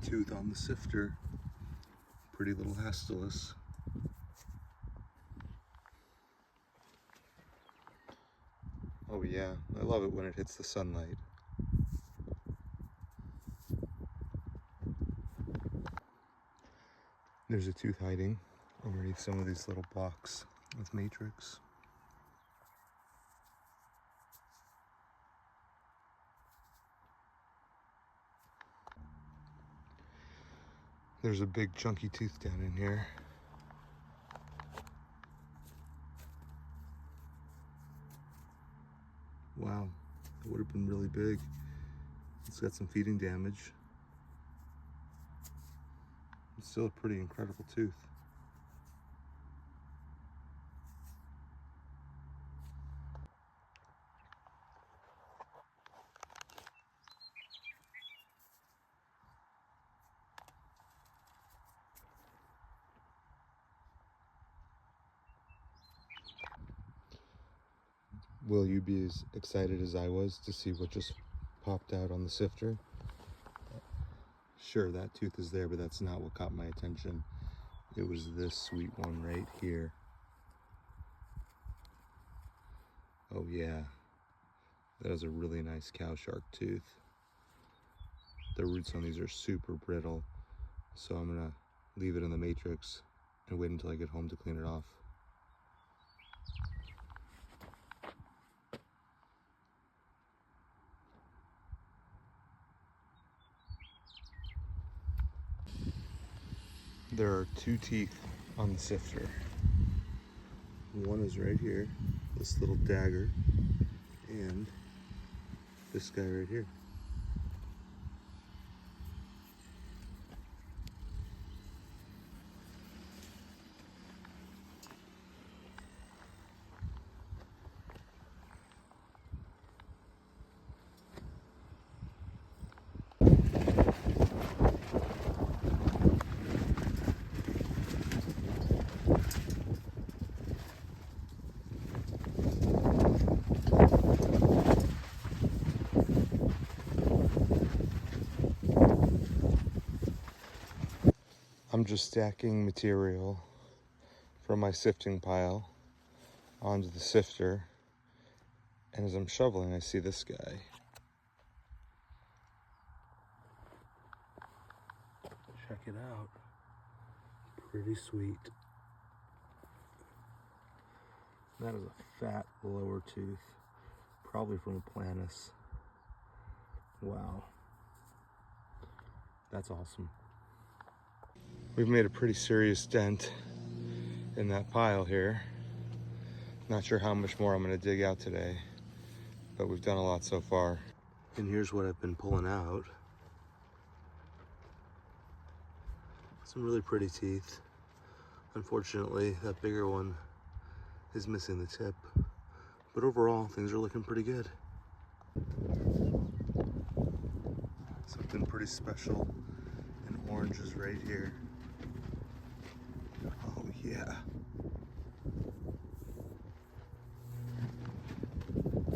tooth on the sifter. Pretty little hestilus. Oh yeah, I love it when it hits the sunlight. There's a tooth hiding underneath some of these little blocks with matrix. There's a big chunky tooth down in here. Wow, it would have been really big. It's got some feeding damage. It's still a pretty incredible tooth. Will you be as excited as I was to see what just popped out on the sifter? Sure, that tooth is there, but that's not what caught my attention. It was this sweet one right here. Oh yeah, that is a really nice cow shark tooth. The roots on these are super brittle, so I'm gonna leave it in the matrix and wait until I get home to clean it off. There are two teeth on the sifter. One is right here, this little dagger, and this guy right here. I'm just stacking material from my sifting pile onto the sifter, and as I'm shoveling, I see this guy. Check it out. Pretty sweet. That is a fat lower tooth, probably from a planus. Wow. That's awesome. We've made a pretty serious dent in that pile here. Not sure how much more I'm gonna dig out today, but we've done a lot so far. And here's what I've been pulling out. Some really pretty teeth. Unfortunately, that bigger one is missing the tip. But overall, things are looking pretty good. Something pretty special in orange is right here. Oh yeah.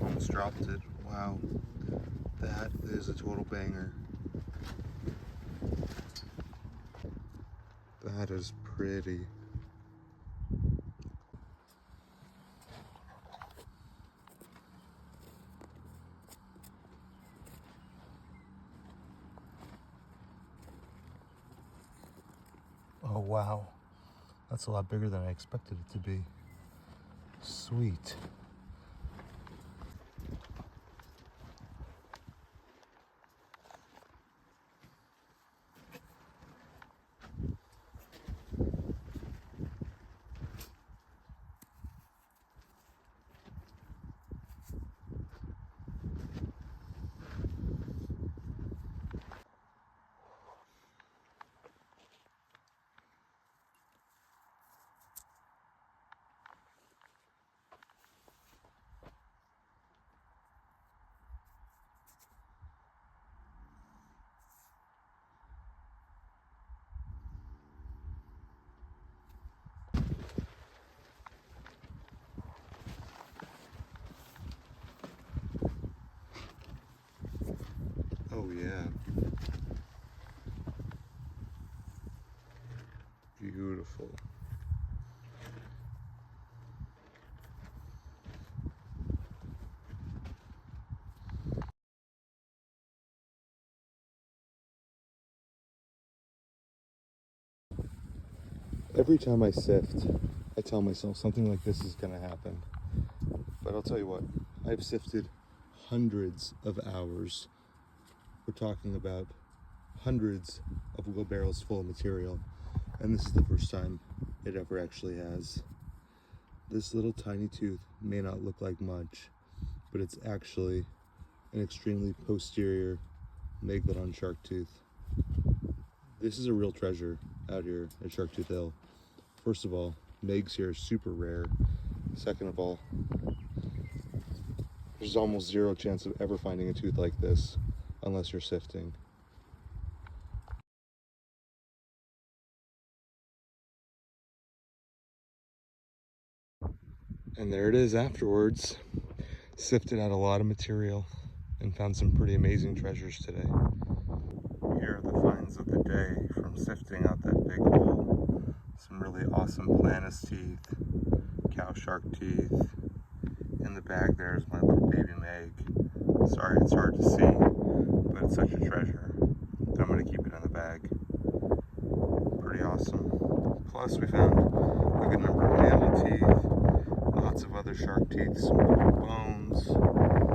Almost dropped it. Wow. That is a total banger. That is pretty. Oh wow. That's a lot bigger than I expected it to be. Sweet. Every time I sift, I tell myself something like this is gonna happen. But I'll tell you what, I've sifted hundreds of hours. We're talking about hundreds of wheelbarrows full of material, and this is the first time it ever actually has. This little tiny tooth may not look like much, but it's actually an extremely posterior megalodon sharktooth. This is a real treasure out here at Sharktooth Hill. First of all, megs here are super rare. Second of all, there's almost zero chance of ever finding a tooth like this unless you're sifting. And there it is afterwards. Sifted out a lot of material and found some pretty amazing treasures today. Here are the finds of the day from sifting out that big hole. Some really awesome planus teeth, cow shark teeth. In the bag there is my little baby meg. Sorry it's hard to see, but it's such a treasure. I'm gonna keep it in the bag. Pretty awesome. Plus we found a good number of mammal teeth, lots of other shark teeth, some cool bones.